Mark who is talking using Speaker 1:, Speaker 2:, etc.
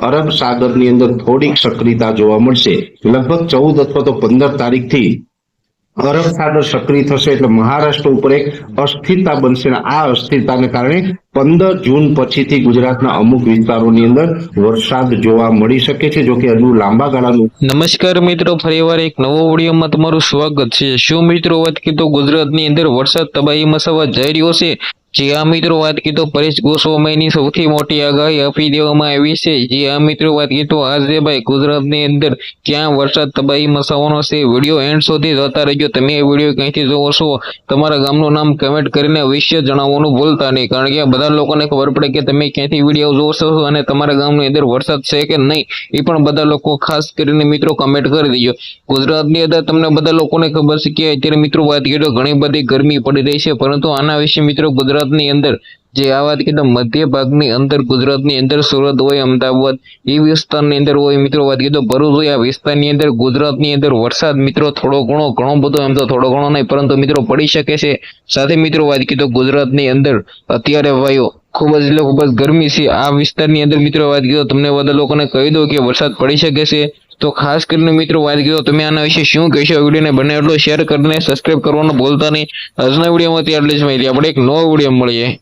Speaker 1: અરબ સાગરની અંદર થોડીક સક્રિયતા જોવા મળશે. લગભગ 14 અથવા તો 15 તારીખથી અરબ સાગર સક્રિય થશે એટલે મહારાષ્ટ્ર ઉપર એક અસ્થિરતા બનશે અને આ અસ્થિરતાને કારણે 15 જૂન પછીથી ગુજરાતના અમુક વિસ્તારોની અંદર વરસાદ જોવા મળી શકે છે. જો કે હજુ લાંબા ગાળાનું.
Speaker 2: નમસ્કાર મિત્રો, ફરીવાર એક નવો વિડીયોમાં તમારું સ્વાગત છે. શું મિત્રો વાત કરીએ તો ગુજરાતની અંદર વરસાદ તબાહી મચાવવા જઈ રહ્યો છે? જી આ મિત્રો વાત કરીએ તો પરેશ ગોસ્વામીની સૌથી મોટી આગાહી આપી દેવામાં આવી છે. જી આ મિત્રો વાત કરીએ તો આજે ભાઈ ગુજરાતની અંદર ક્યાં વરસાદ તબાહી મચાવવાનો છે. વિડીયો એન્ડ સુધી જોતા રહેજો. તમે એ વિડીયો ક્યાંથી જોવો છો, તમારા ગામનું નામ કમેન્ટ કરીને અવશ્ય જણાવવાનું ભૂલતા નહીં, કારણ કે બધા લોકોને ખબર પડે કે તમે ક્યાંથી વિડીયો જોવો છો અને તમારા ગામની અંદર વરસાદ છે કે નહીં એ પણ બધા લોકો ખાસ કરીને મિત્રો કમેન્ટ કરી દેજો. ગુજરાતની અંદર તમને બધા લોકોને ખબર છે કે અત્યારે મિત્રો વાત કરીએ તો ઘણી બધી ગરમી પડી રહી છે, પરંતુ આના વિશે મિત્રો ગુજરાતની અંદર જે આ વાત કરીએ તો મધ્ય ભાગની અંદર ગુજરાતની અંદર સુરત હોય, અમદાવાદ એ વિસ્તારની અંદર હોય, મિત્રો વાત કરીએ તો ભરૂચ હોય, આ વિસ્તારની અંદર ગુજરાતની અંદર વરસાદ મિત્રો થોડો ઘણો બધો, એમ તો થોડો ઘણો નહીં પરંતુ મિત્રો પડી શકે છે. સાથે મિત્રો વાત કરીએ તો ગુજરાતની અંદર અત્યારે ભાઈઓ ખૂબ જ ગરમી છે. આ વિસ્તારની અંદર મિત્રો વાત કરીએ તો તમને બધા લોકોને કહી દો કે વરસાદ પડી શકે છે. તો ખાસ કરીને મિત્રો વાત કરીએ તો તમે આના વિશે શું કહેશો? વિડીયોને બને એટલો શેર કરીને સબસ્ક્રાઇબ કરવાનું ભૂલતા નહીં. આજના વિડીયોમાં એટલી જ માહિતી. આપણે એક નવો વિડીયો મળીએ.